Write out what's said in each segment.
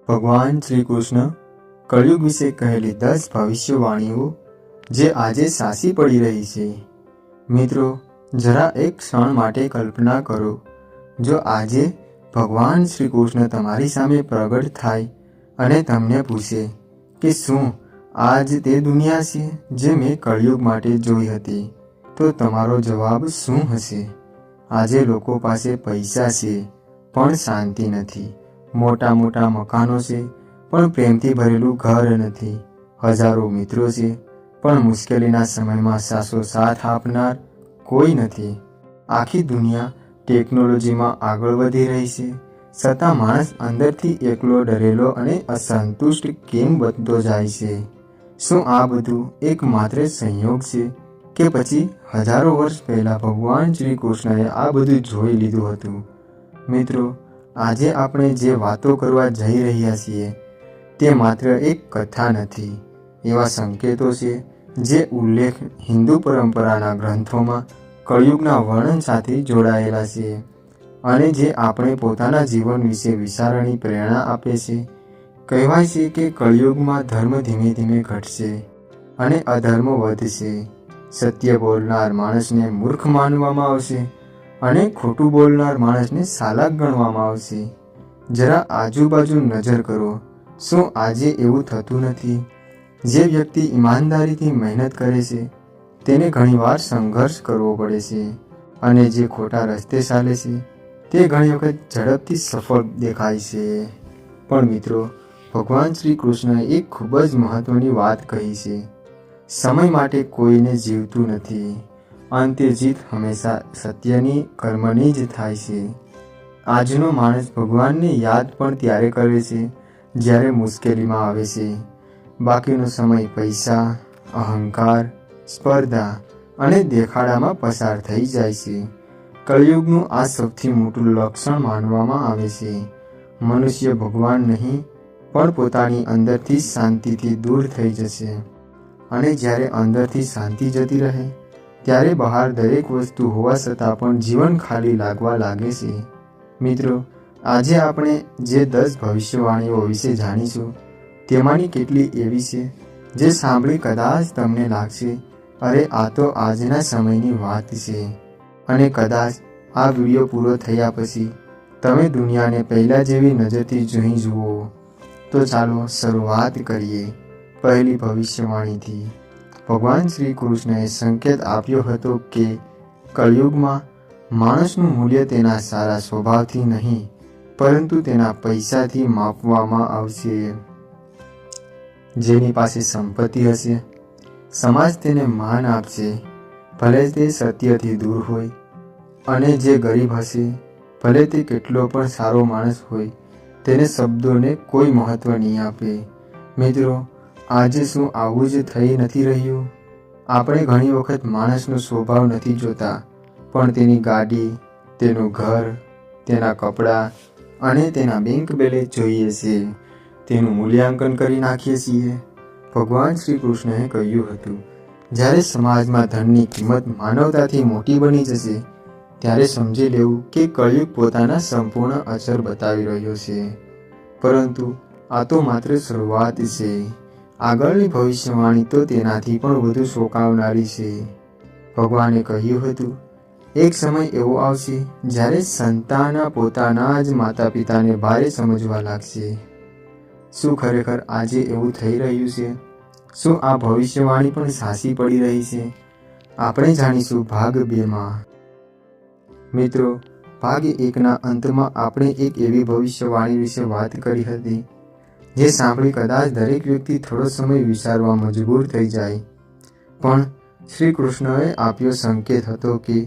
ભગવાન શ્રી કૃષ્ણ કળિયુગ વિશે કહેલી 10 ભવિષ્યવાણીઓ જે આજે સાચી પડી રહી છે। મિત્રો, જરા એક ક્ષણ માટે કલ્પના કરો, જો આજે ભગવાન શ્રી કૃષ્ણ તમારી સામે પ્રગટ થાય અને તમને પૂછે કે શું આજ તે દુનિયા છે જે મેં કળિયુગ માટે જોઈ હતી, તો તમારો જવાબ શું હશે? આજે લોકો પાસે પૈસા છે પણ શાંતિ નથી, મોટા મોટા મકાનો છે પણ પ્રેમથી ભરેલું ઘર નથી, હજારો મિત્રો છે પણ મુશ્કેલીના સમયમાં સાસો સાથ આપનાર કોઈ નથી। આખી દુનિયા ટેકનોલોજીમાં આગળ વધી રહી છે, છતાં માણસ અંદરથી એકલો, ડરેલો અને અસંતુષ્ટ કેમ બનતો જાય છે? શું આ બધું એકમાત્ર સંયોગ છે કે પછી હજારો વર્ષ પહેલાં ભગવાન શ્રી કૃષ્ણએ આ બધું જોઈ લીધું હતું? મિત્રો, આજે આપણે જે વાતો કરવા જઈ રહ્યા છીએ તે માત્ર એક કથા નથી, એવા સંકેતો છે જે ઉલ્લેખ હિન્દુ પરંપરાના ગ્રંથોમાં કળિયુગના વર્ણન સાથે જોડાયેલા છે અને જે આપણે પોતાના જીવન વિશે વિચારવાની પ્રેરણા આપે છે। કહેવાય છે કે કળિયુગમાં ધર્મ ધીમે ધીમે ઘટશે અને અધર્મ વધશે, સત્ય બોલનાર માણસને મૂર્ખ માનવામાં આવશે અને ખોટું બોલનાર માણસને ચાલાક ગણવામાં આવશે। જરા આજુબાજુ નજર કરો, શું આજે એવું થતું નથી? જે વ્યક્તિ ઈમાનદારીથી મહેનત કરે છે તેને ઘણીવાર સંઘર્ષ કરવો પડે છે અને જે ખોટા રસ્તે ચાલે છે તે ઘણી વખત ઝડપથી સફળ દેખાય છે। પણ મિત્રો, ભગવાન શ્રી કૃષ્ણએ એક ખૂબ જ મહત્વની વાત કહી છે, સમય માટે કોઈને જીવતું નથી, અંતે જીત હંમેશા સત્યની, કર્મની જ થાય છે। આજનો માણસ ભગવાનને યાદ પણ ત્યારે કરે છે જ્યારે મુશ્કેલીમાં આવે છે, બાકીનો સમય પૈસા, અહંકાર, સ્પર્ધા અને દેખાડામાં પસાર થઈ જાય છે। કળિયુગનું આ સૌથી મોટું લક્ષણ માનવામાં આવે છે। મનુષ્ય ભગવાન નહીં પણ પોતાની અંદરથી શાંતિથી દૂર થઈ જશે અને જ્યારે અંદરથી શાંતિ જતી રહે ત્યારે બહાર દરેક વસ્તુ હોવા છતાં પણ જીવન ખાલી લાગવા લાગે છે। મિત્રો, આજે આપણે જે 10 ભવિષ્યવાણીઓ વિશે જાણીશું તેમાંની કેટલી એવી છે જે સાંભળી કદાચ તમને લાગશે, અરે આ તો આજના સમયની વાત છે, અને કદાચ આ વિડીયો પૂરો થયા પછી તમે દુનિયાને પહેલાં જેવી નજરથી જોઈ જુઓ। તો ચાલો શરૂઆત કરીએ પહેલી ભવિષ્યવાણીથી। ભગવાન શ્રી કૃષ્ણએ સંકેત આપ્યો હતો કે કળિયુગમાં માણસનું મૂલ્ય તેના સારા સ્વભાવથી નહીં પરંતુ તેના પૈસાથી માપવામાં આવશે। જેની પાસે સંપત્તિ હશે, સમાજ તેને માન આપશે, ભલે તે સત્યથી દૂર હોય, અને જે ગરીબ હશે, ભલે તે કેટલો પણ સારો માણસ હોય, તેને શબ્દોને કોઈ મહત્વ નહીં આપે। મિત્રો, આજે શું આવું જ થઈ નથી રહ્યું? આપણે ઘણી વખત માણસનો સ્વભાવ નથી જોતા પણ તેની ગાડી, તેનું ઘર, તેના કપડાં અને તેના બેંક બેલેન્સ જોઈએ છીએ, તેનું મૂલ્યાંકન કરી નાખીએ છીએ। ભગવાન શ્રી કૃષ્ણએ કહ્યું હતું, જ્યારે સમાજમાં ધનની કિંમત માનવતાથી મોટી બની જશે ત્યારે સમજી લેવું કે કળિયુગ પોતાના સંપૂર્ણ અસર બતાવી રહ્યો છે। પરંતુ આ તો માત્ર શરૂઆત છે, આગળની ભવિષ્યવાણી તો તેનાથી પણ વધુ ચોંકાવનારી છે। ભગવાને કહ્યું હતું, એક સમય એવો આવશે જ્યારે સંતાન પોતાના જ માતા પિતાને ભારે સમજવા લાગશે। શું ખરેખર આજે એવું થઈ રહ્યું છે? શું આ ભવિષ્યવાણી પણ સાચી પડી રહી છે? આપણે જાણીશું ભાગ 2માં। મિત્રો, ભાગ 1ના અંતમાં આપણે એક એવી ભવિષ્યવાણી વિશે વાત કરી હતી જે સાંભળી કદાચ દરેક વ્યક્તિ થોડો સમય વિચારવા મજબૂર થઈ જાય। પણ શ્રી કૃષ્ણએ આપ્યો સંકેત હતો કે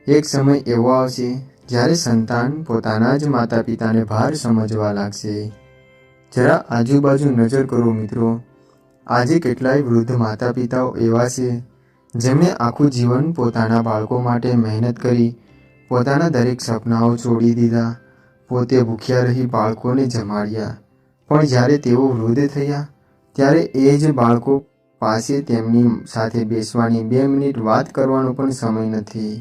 એક સમય એવો આવશે જ્યારે સંતાન પોતાના જ માતા પિતાને ભાર સમજવા લાગશે। જરા આજુબાજુ નજર કરો મિત્રો, આજે કેટલાય વૃદ્ધ માતા પિતાઓ એવા છે જેમણે આખું જીવન પોતાના બાળકો માટે મહેનત કરી, પોતાના દરેક સપનાઓ છોડી દીધા, પોતે ભૂખ્યા રહી બાળકોને જમાડ્યા, પણ જ્યારે તેઓ વૃદ્ધ થયા ત્યારે એ જ બાળકો પાસે તેમની સાથે બેસવાની 2 મિનિટ વાત કરવાનો પણ સમય નથી।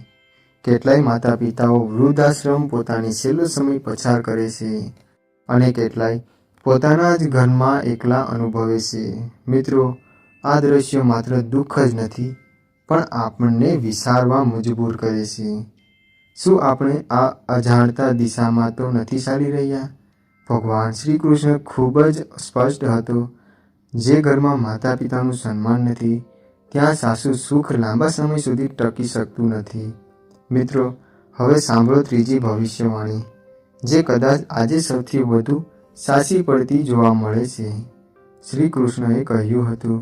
કેટલાય માતા પિતાઓ વૃદ્ધાશ્રમ પોતાની છેલ્લો સમય પસાર કરે છે અને કેટલાય પોતાના જ ઘરમાં એકલા અનુભવે છે. મિત્રો, આ દ્રશ્ય માત્ર દુઃખ જ નથી, પણ આપણને વિચારવા મજબૂર કરે છે. શું આપણે આ અજાણતા દિશામાં તો નથી ચાલી રહ્યા? ભગવાન શ્રી કૃષ્ણ ખૂબ જ સ્પષ્ટ હતો. જે ઘરમાં માતા પિતાનું સન્માન નથી, ત્યાં સાસુ સુખ લાંબા સમય સુધી ટકી શકતું નથી. મિત્રો, હવે સાંભળો ત્રીજી ભવિષ્યવાણી, જે કદાચ આજે સૌથી વધુ સાચી પડતી જોવા મળે છે. શ્રી કૃષ્ણએ કહ્યું હતું,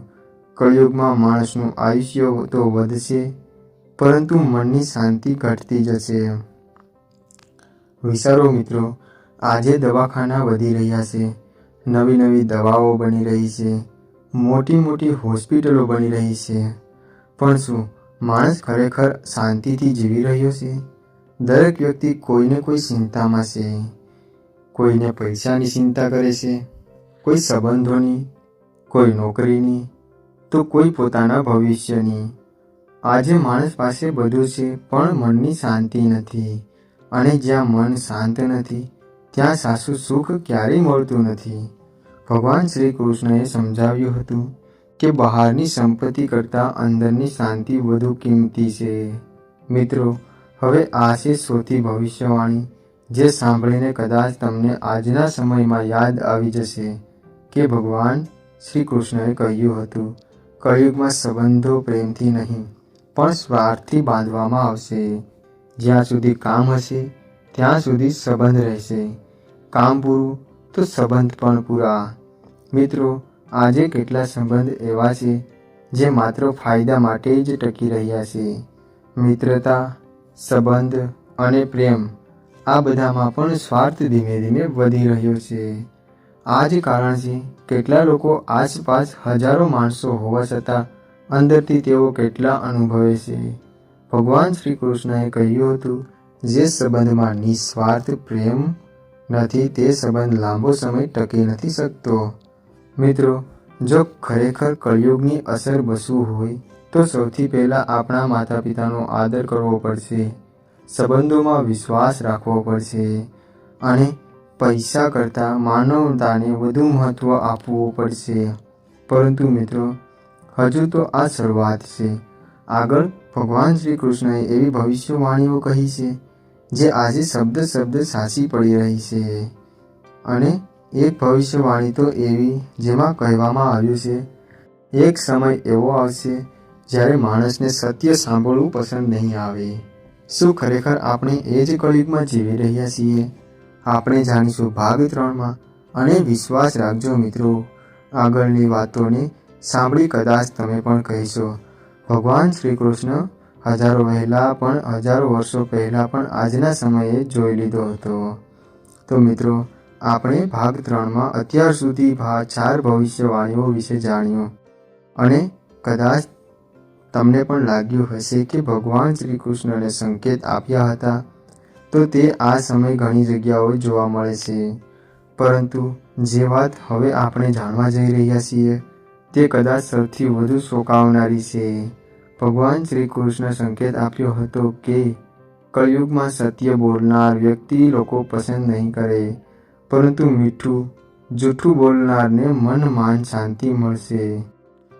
કળિયુગમાં માણસનું આયુષ્ય તો વધશે, પરંતુ મનની શાંતિ ઘટતી જશે. વિચારો મિત્રો, આજે દવાખાના વધી રહ્યા છે, નવી નવી દવાઓ બની રહી છે, મોટી મોટી હોસ્પિટલો બની રહી છે, પણ શું માણસ ખરેખર શાંતિથી જીવી રહ્યો છે? દરેક વ્યક્તિ કોઈને કોઈ ચિંતામાં છે. કોઈને પૈસાની ચિંતા કરે છે, કોઈ સંબંધોની, કોઈ નોકરીની, તો કોઈ પોતાના ભવિષ્યની. આજે માણસ પાસે બધું છે, પણ મનની શાંતિ નથી. અને જ્યાં મન શાંત નથી, ત્યાં સાચું સુખ ક્યારેય મળતું નથી. ભગવાન શ્રી કૃષ્ણએ સમજાવ્યું હતું કે બહારની સંપત્તિ કરતાં અંદરની શાંતિ વધુ કિંમતી છે. મિત્રો, હવે આ છે ચોથી ભવિષ્યવાણી, જે સાંભળીને કદાચ તમને આજના સમયમાં યાદ આવી જશે કે ભગવાન શ્રી કૃષ્ણએ કહ્યું હતું, કળિયુગમાં સંબંધો પ્રેમથી નહીં, પણ સ્વાર્થથી બાંધવામાં આવશે. જ્યાં સુધી કામ હશે, ત્યાં સુધી સંબંધ રહેશે. કામ પૂરું તો સંબંધ પણ પૂરા. મિત્રો, આજે કેટલા સંબંધ એવા છે જે માત્ર ફાયદા માટે જ ટકી રહ્યા છે. મિત્રતા, સંબંધ અને પ્રેમ, આ બધામાં પણ સ્વાર્થ ધીમે ધીમે વધી રહ્યો છે. આ જ કારણ છે કેટલા લોકો આસપાસ હજારો માણસો હોવા છતાં અંદરથી તેઓ કેટલા અનુભવે છે. ભગવાન શ્રી કૃષ્ણએ કહ્યું હતું, જે સંબંધમાં નિસ્વાર્થ પ્રેમ નથી, તે સંબંધ લાંબો સમય ટકી નથી શકતો. મિત્રો, જો ખરેખર કળિયુગની અસર બસવું હોય, તો સૌથી પહેલાં આપણા માતા પિતાનો આદર કરવો પડશે, સંબંધોમાં વિશ્વાસ રાખવો પડશે, અને પૈસા કરતાં માનવતાને વધુ મહત્ત્વ આપવું પડશે. પરંતુ મિત્રો, હજુ તો આ શરૂઆત છે. આગળ ભગવાન શ્રી કૃષ્ણએ એવી ભવિષ્યવાણીઓ કહી છે જે આજે શબ્દ સાચી પડી રહી છે. અને એક ભવિષ્યવાણી તો એવી જેમાં કહેવામાં આવ્યું છે, એક સમય એવો આવશે જ્યારે માણસને સત્ય સાંભળવું પસંદ નહીં આવે. શું ખરેખર આપણે એ જ કળિયુગમાં જીવી રહ્યા છીએ? આપણે જાણીશું ભાગ 3માં. અને વિશ્વાસ રાખજો મિત્રો, આગળની વાતોને સાંભળી કદાચ તમે પણ કહેશો, ભગવાન શ્રી કૃષ્ણ હજારો વર્ષો પહેલાં પણ આજના સમયે જોઈ લીધો હતો. તો મિત્રો, આપણે ભાગ 3માં અત્યાર સુધી 4 ભવિષ્યવાણીઓ વિશે જાણ્યું. અને કદાચ તમને પણ લાગ્યું હશે કે ભગવાન શ્રી કૃષ્ણને સંકેત આપ્યા હતા, તો તે આ સમય ઘણી જગ્યાઓએ જોવા મળે છે. પરંતુ જે વાત હવે આપણે જાણવા જઈ રહ્યા છીએ, તે કદાચ સૌથી વધુ ચોંકાવનારી છે. ભગવાન શ્રી કૃષ્ણ સંકેત આપ્યો હતો કે કળિયુગમાં સત્ય બોલનાર વ્યક્તિ લોકો પસંદ નહીં કરે, પરંતુ મીઠું, જૂઠું બોલનારને મન માન શાંતિ મળશે.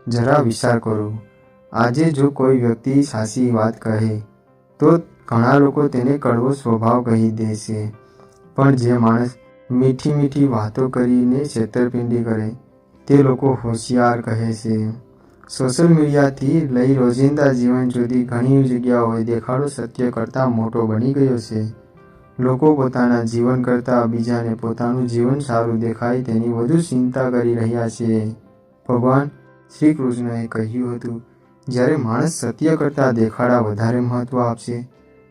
જરા વિચાર કરો, આજે જો કોઈ વ્યક્તિ સાચી વાત કહે, તો ઘણા લોકો તેને કડવો સ્વભાવ કહી દે છે. પણ જે માણસ મીઠી મીઠી વાતો કરીને છેતરપિંડી કરે, તે લોકો હોશિયાર કહે છે. સોશિયલ મીડિયાથી લઈ રોજિંદા જીવન સુધી ઘણી જગ્યાઓએ દેખાડો સત્ય કરતાં મોટો બની ગયો છે. લોકો પોતાના જીવન કરતાં બીજાને પોતાનું જીવન સારું દેખાય તેની વધુ ચિંતા કરી રહ્યા છે. ભગવાન શ્રી કૃષ્ણએ કહ્યું હતું, જ્યારે માણસ સત્ય કરતાં દેખાડા વધારે મહત્ત્વ આપશે,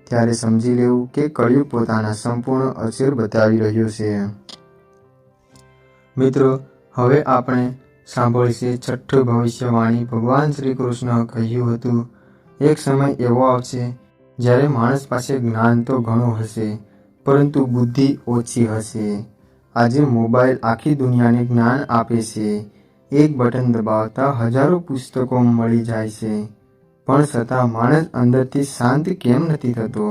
ત્યારે સમજી લેવું કે કળિયુગ પોતાના સંપૂર્ણ અસર બતાવી રહ્યો છે. મિત્રો, હવે આપણે સાંભળશે છઠ્ઠી ભવિષ્યવાણી. ભગવાન શ્રી કૃષ્ણ કહ્યું હતું, એક સમય એવો આવશે જ્યારે માણસ પાસે જ્ઞાન તો ઘણું હશે, પરંતુ બુદ્ધિ ઓછી હશે. આજે મોબાઈલ આખી દુનિયાને જ્ઞાન આપે છે. એક બટન દબાવતા હજારો પુસ્તકો મળી જાય છે, પણ છતાં માણસ અંદરથી શાંત કેમ નથી થતો?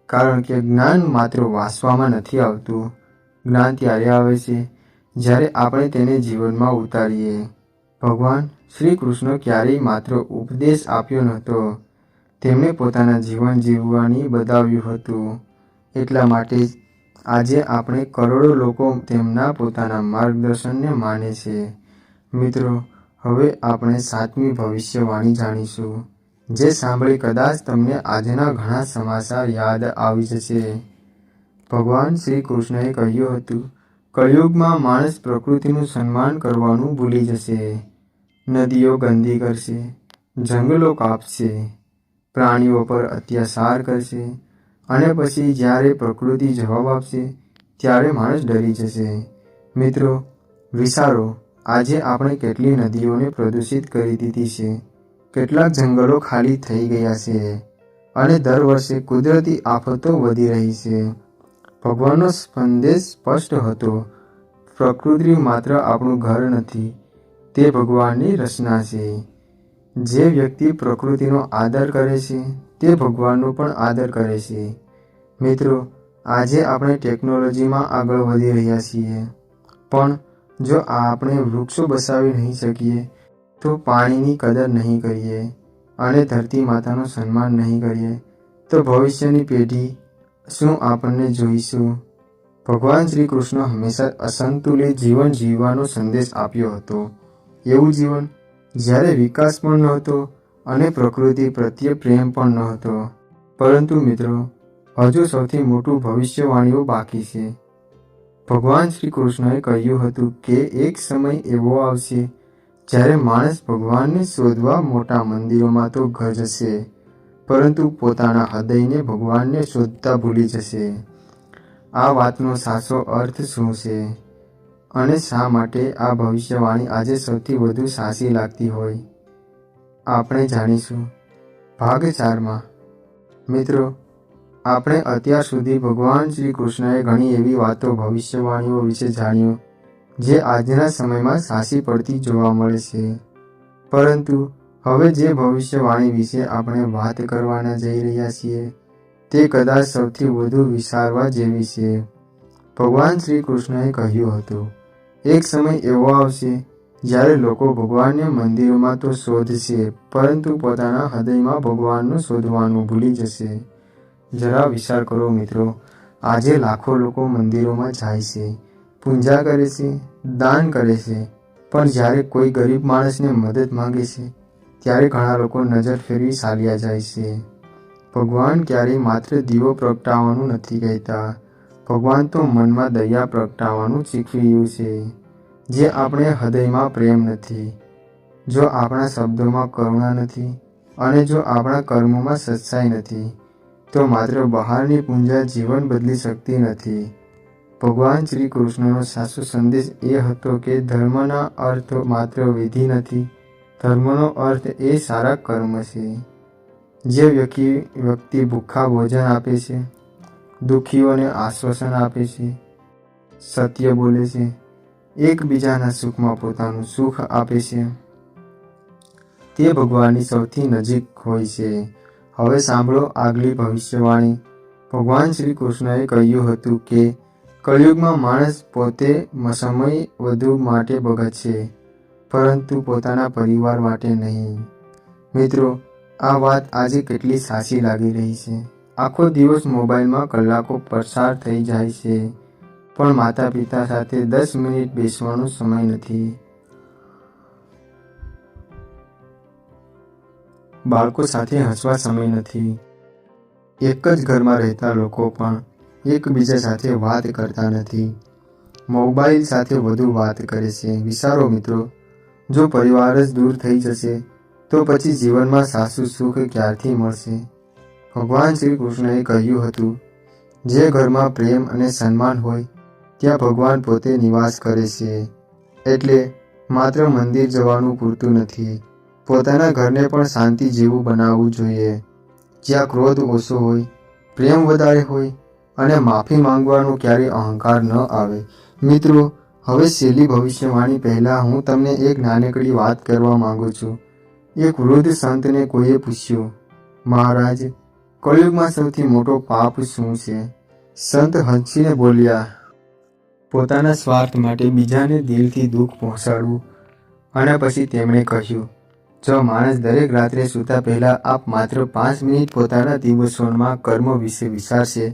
કારણ કે જ્ઞાન માત્ર વાંચવામાં નથી આવતું. જ્ઞાન ત્યારે આવે છે જ્યારે આપણે તેને જીવનમાં ઉતારીએ. ભગવાન શ્રી કૃષ્ણ ક્યારેય માત્ર ઉપદેશ આપ્યો નહોતો, તેમણે પોતાના જીવન જીવવાની બતાવ્યું હતું. એટલા માટે જ આજે આપણે કરોડો લોકો તેમના પોતાના માર્ગદર્શનને માને છે. મિત્રો, હવે આપણે 7મી ભવિષ્યવાણી જાણીશું, જે સાંભળી કદાચ તમને આજના ઘણા સમાચાર યાદ આવી જશે. ભગવાન શ્રી કૃષ્ણએ કહ્યું હતું, કળિયુગમાં માણસ પ્રકૃતિનું સન્માન કરવાનું ભૂલી જશે. નદીઓ ગંદી કરશે, જંગલો કાપશે, પ્રાણીઓ પર અત્યાચાર કરશે અને પછી જ્યારે પ્રકૃતિ જવાબ આપશે ત્યારે માણસ ડરી જશે. મિત્રો, વિચારો, આજે આપણે કેટલી નદીઓને પ્રદૂષિત કરી દીધી છે, કેટલાક જંગલો ખાલી થઈ ગયા છે અને દર વર્ષે કુદરતી આફતો વધી રહી છે. ભગવાનનો સંદેશ સ્પષ્ટ હતો, પ્રકૃતિ માત્ર આપણું ઘર નથી, તે ભગવાનની રચના છે. જે વ્યક્તિ પ્રકૃતિનો આદર કરે છે તે ભગવાનનો પણ આદર કરે છે. મિત્રો, આજે આપણે ટેકનોલોજીમાં આગળ વધી રહ્યા છીએ, પણ જો આપણે વૃક્ષો બચાવી નહીં શકીએ, તો પાણીની કદર નહીં કરીએ અને ધરતી માતાનું સન્માન નહીં કરીએ, તો ભવિષ્યની પેઢી શું આપણને જોઈશું? ભગવાન શ્રી કૃષ્ણ હંમેશા અસંતુલિત જીવન જીવવાનો સંદેશ આપ્યો હતો. એવું જીવન જ્યારે વિકાસ પણ નહોતો અને પ્રકૃતિ પ્રત્યે પ્રેમ પણ નહોતો. પરંતુ મિત્રો, હજુ સૌથી મોટું ભવિષ્યવાણીઓ બાકી છે. ભગવાન શ્રી કૃષ્ણએ કહ્યું હતું કે એક સમય એવો આવશે જ્યારે માણસ ભગવાનને શોધવા મોટા મંદિરોમાં તો જશે, પરંતુ પોતાના હૃદયને ભગવાનને શોધતા ભૂલી જશે. આ વાતનો સાચો અર્થ શું છે અને શા માટે આ ભવિષ્યવાણી આજે સૌથી વધુ સાચી લાગતી હોય, આપણે જાણીશું ભાગ 4માં. મિત્રો, આપણે અત્યાર સુધી ભગવાન શ્રી કૃષ્ણએ ઘણી એવી વાતો ભવિષ્યવાણીઓ વિશે જાણ્યું જે આજના સમયમાં સાચી પડતી જોવા મળે છે. પરંતુ હવે જે ભવિષ્યવાણી વિશે આપણે વાત કરવાના જઈ રહ્યા છીએ તે કદાચ સૌથી વધુ વિચારવા જેવી છે. ભગવાન શ્રી કૃષ્ણએ કહ્યું હતું, એક સમય એવો આવશે જ્યારે લોકો ભગવાનને મંદિરોમાં તો શોધશે, પરંતુ પોતાના હૃદયમાં ભગવાનનું શોધવાનું ભૂલી જશે. જરા વિચાર કરો મિત્રો, આજે લાખો લોકો મંદિરોમાં જાય છે, પૂજા કરે છે, દાન કરે છે, પણ જ્યારે કોઈ ગરીબ માણસને મદદ માંગે છે ત્યારે ઘણા લોકો નજર ફેરવી ચાલ્યા જાય છે. ભગવાન ક્યારેય માત્ર દીવો પ્રગટાવવાનું નથી કહેતા, ભગવાન તો મનમાં દયા પ્રગટાવવાનું શીખવ્યું છે. જે આપણે હૃદયમાં પ્રેમ નથી, જો આપણા શબ્દોમાં કરુણા નથી અને જો આપણા કર્મોમાં સચ્ચાઈ નથી, તો માત્ર બહારની પૂજા જીવન બદલી શકતી નથી. ભગવાન શ્રી કૃષ્ણનો સાચો સંદેશ એ હતો કે ધર્મના અર્થ માત્ર વિધિ નથી, ધર્મનો અર્થ એ સારા કર્મ છે. જે વ્યક્તિ ભૂખા ભોજન આપે છે, દુઃખીઓને આશ્વાસન આપે છે, સત્ય બોલે છે, એકબીજાના સુખમાં પોતાનું સુખ આપે છે, તે ભગવાનની સૌથી નજીક હોય છે. હવે સાંભળો આગલી ભવિષ્યવાણી. ભગવાન શ્રી કૃષ્ણએ કહ્યું હતું કે કળિયુગમાં માણસ પોતે સમય વધુ માટે બગડશે, પરંતુ પોતાના પરિવાર માટે નહીં. મિત્રો, આ વાત આજે કેટલી સાચી લાગી રહી છે. આખો દિવસ મોબાઈલમાં કલાકો પસાર થઈ જાય છે, પણ માતા પિતા સાથે 10 મિનિટ બેસવાનો સમય નથી. બાળકો સાથે હસવા સમય નથી. એક જ ઘરમાં રહેતા લોકો પણ એકબીજા સાથે વાત કરતા નથી, મોબાઈલ સાથે વધુ વાત કરે છે. વિચારો મિત્રો, જો પરિવાર જ દૂર થઈ જશે તો પછી જીવનમાં સાચું સુખ ક્યારથી મળશે? ભગવાન શ્રી કૃષ્ણએ કહ્યું હતું, જે ઘરમાં પ્રેમ અને સન્માન હોય ત્યાં ભગવાન પોતે નિવાસ કરે છે. એટલે માત્ર મંદિર જવાનું પૂરતું નથી, પોતાના ઘરને પણ શાંતિ જેવું બનાવવું જોઈએ, જ્યાં ક્રોધ ઓછો હોય, પ્રેમ વધારે હોય અને માફી માંગવાનો ક્યારેય અહંકાર ન આવે. મિત્રો, હવે છેલ્લી ભવિષ્યવાણી પહેલાં હું તમને એક નાનકડી વાત કરવા માંગુ છું. એક વૃદ્ધ સંતને કોઈએ પૂછ્યું, મહારાજ, કળિયુગમાં સૌથી મોટો પાપ શું છે? સંત હસીને બોલ્યા, પોતાના સ્વાર્થ માટે બીજાને દિલથી દુઃખ પહોંચાડવું. અને પછી તેમણે કહ્યું, જો માણસ દરેક રાત્રે સૂતા પહેલાં આપ માત્ર 5 મિનિટ પોતાના દિવસોમાં કર્મ વિશે વિચારશે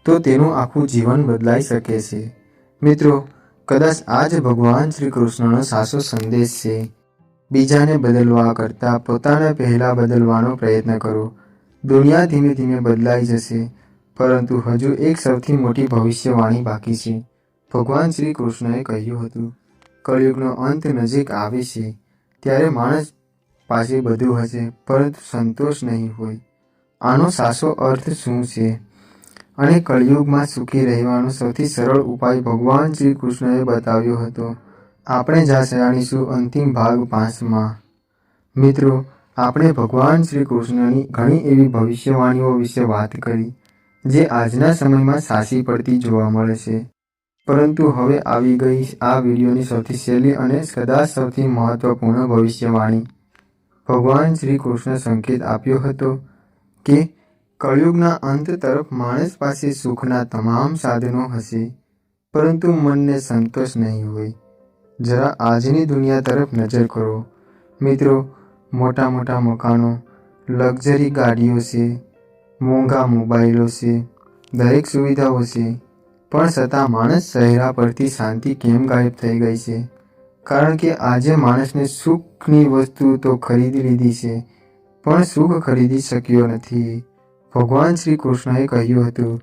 તો તેનું આખું જીવન બદલાઈ શકે છે. મિત્રો, કદાચ આ જ ભગવાન શ્રી કૃષ્ણનો સાચો સંદેશ છે. બીજાને બદલવા કરતાં પોતાને પહેલાં બદલવાનો પ્રયત્ન કરો. દુનિયા ધીમે ધીમે બદલાઈ જશે, પરંતુ હજુ એક સૌથી મોટી ભવિષ્યવાણી બાકી છે. ભગવાન શ્રી કૃષ્ણએ કહ્યું હતું, કળિયુગનો અંત નજીક આવે છે. ત્યારે માણસ પાસે બધું હશે, પરંતુ સંતોષ નહીં હોય. આનો સાચો અર્થ શું છે અને કળિયુગમાં સુખી રહેવાનો સૌથી સરળ ઉપાય ભગવાન શ્રી કૃષ્ણએ બતાવ્યો હતો. આપણે જાણીશું અંતિમ ભાગ 5માં. મિત્રો, આપણે ભગવાન શ્રી કૃષ્ણની ઘણી એવી ભવિષ્યવાણીઓ વિશે વાત કરી જે આજના સમયમાં સાચી પડતી જોવા મળે છે. પરંતુ હવે આવી ગઈ આ વિડીયોની સૌથી સહેલી અને કદાચ સૌથી મહત્વપૂર્ણ ભવિષ્યવાણી. ભગવાન શ્રી કૃષ્ણ સંકેત આપ્યો હતો કે કળિયુગના અંત તરફ માણસ પાસે સુખના તમામ સાધનો હશે, પરંતુ મનને સંતોષ નહીં હોય. જરા આજની દુનિયા તરફ નજર કરો. મિત્રો, મોટા મોટા મકાનો, લક્ઝરી ગાડીઓ છે, મોંઘા મોબાઈલો છે, દરેક સુવિધાઓ છે, પણ છતાં માણસ ચહેરા પરથી શાંતિ કેમ ગાયબ થઈ ગઈ છે? કારણ કે આજે માણસને સુખની વસ્તુ તો ખરીદી લીધી છે, પણ સુખ ખરીદી શક્યો નથી. ભગવાન શ્રી કૃષ્ણએ કહ્યું હતું,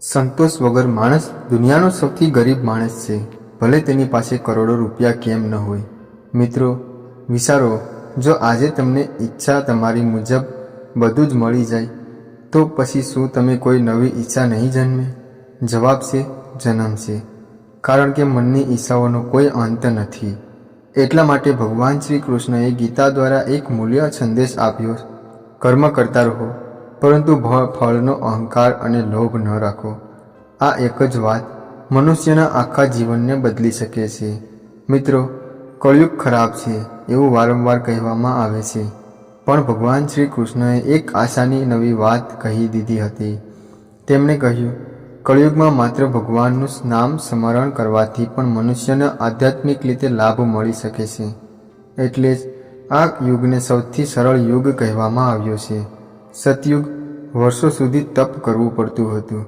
સંતોષ વગર માણસ દુનિયાનો સૌથી ગરીબ માણસ છે, ભલે તેની પાસે કરોડો રૂપિયા કેમ ન હોય. મિત્રો, વિચારો, જો આજે તમને ઈચ્છા તમારી મુજબ બધું જ મળી જાય, તો પછી શું તમે કોઈ નવી ઈચ્છા નહીં જન્મે? જવાબ છે, જન્મશે. કારણ કે મનની ઈચ્છાઓનો કોઈ અંત નથી. એટલા માટે ભગવાન શ્રી કૃષ્ણએ ગીતા દ્વારા એક મૂલ્ય સંદેશ આપ્યો, કર્મ કરતા રહો, પરંતુ ફળનો અહંકાર અને લોભ ન રાખો. આ એક જ વાત મનુષ્યના આખા જીવનને બદલી શકે છે. મિત્રો, કળિયુગ ખરાબ છે એવું વારંવાર કહેવામાં આવે છે, પણ ભગવાન શ્રી કૃષ્ણએ એક આશાની નવી વાત કહી દીધી હતી. તેમણે કહ્યું, કળિયુગમાં માત્ર ભગવાનનું નામ સ્મરણ કરવાથી પણ મનુષ્યને આધ્યાત્મિક રીતે લાભ મળી શકે છે. એટલે જ આ યુગને સૌથી સરળ યુગ કહેવામાં આવ્યો છે. સતયુગ વર્ષો સુધી તપ કરવું પડતું હતું.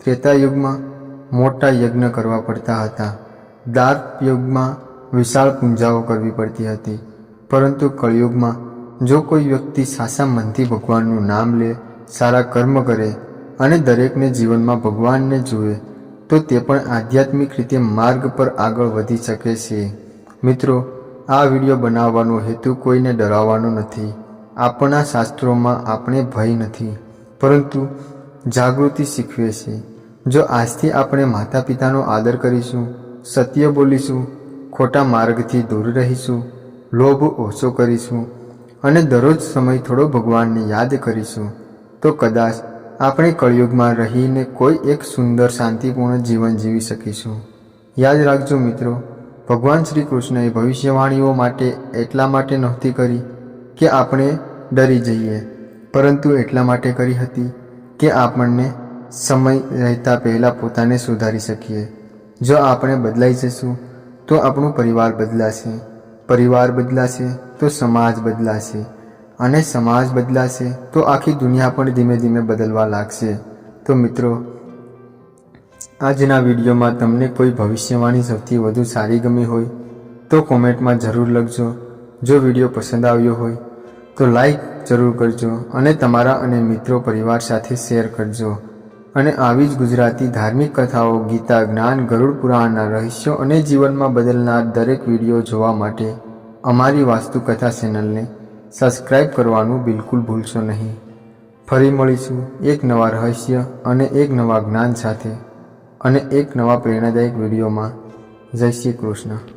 ત્રેતાયુગમાં મોટા યજ્ઞ કરવા પડતા હતા. દ્વાપરયુગમાં વિશાળ પૂજાઓ કરવી પડતી હતી. પરંતુ કળિયુગમાં જો કોઈ વ્યક્તિ સાચા મનથી ભગવાનનું નામ લે, સારા કર્મ કરે અને દરેકને જીવનમાં ભગવાનને જુએ, તો તે પણ આધ્યાત્મિક રીતે માર્ગ પર આગળ વધી શકે છે. મિત્રો, આ વિડીયો બનાવવાનો હેતુ કોઈને ડરાવવાનો નથી. આપણા શાસ્ત્રોમાં આપણે ભય નથી, પરંતુ જાગૃતિ શીખવે છે. જો આજથી આપણે માતા પિતાનો આદર કરીશું, સત્ય બોલીશું, ખોટા માર્ગથી દૂર રહીશું, લોભ ઓછો કરીશું અને દરરોજ સમય થોડો ભગવાનને યાદ કરીશું, તો કદાચ આપણે કળિયુગમાં રહીને કોઈ એક સુંદર શાંતિપૂર્ણ જીવન જીવી શકીશું. યાદ રાખજો મિત્રો, ભગવાન શ્રી કૃષ્ણએ ભવિષ્યવાણીઓ માટે એટલા માટે નહોતી કરી કે આપણે ડરી જઈએ, પરંતુ એટલા માટે કરી હતી કે આપણને સમય રહેતા પહેલાં પોતાને સુધારી શકીએ. જો આપણે બદલાઈ જઈશું તો આપણું પરિવાર બદલાશે, પરિવાર બદલાશે તો સમાજ બદલાશે, અને સમાજ બદલાશે તો આખી દુનિયા પણ ધીમે ધીમે બદલવા લાગશે. તો મિત્રો, આજના વિડીયોમાં તમને કોઈ ભવિષ્યવાણી સૌથી વધુ સારી ગમી હોય તો કોમેન્ટમાં જરૂર લખજો. જો વિડીયો પસંદ આવ્યો હોય તો લાઈક જરૂર કરજો અને તમારા અને મિત્રો પરિવાર સાથે શેર કરજો. અને આવી જ ગુજરાતી ધાર્મિક કથાઓ, ગીતા, જ્ઞાન, ગરુડ પુરાણના રહસ્યો અને જીવનમાં બદલનાર દરેક વિડીયો જોવા માટે અમારી વાસ્તુકથા ચેનલને સબસ્ક્રાઈબ કરવાનું બિલકુલ ભૂલશો નહીં. ફરી મળીશું એક નવા રહસ્ય અને એક નવા જ્ઞાન સાથે અને એક નવા પ્રેરણાદાયક વિડીયોમાં. જય શ્રી કૃષ્ણ.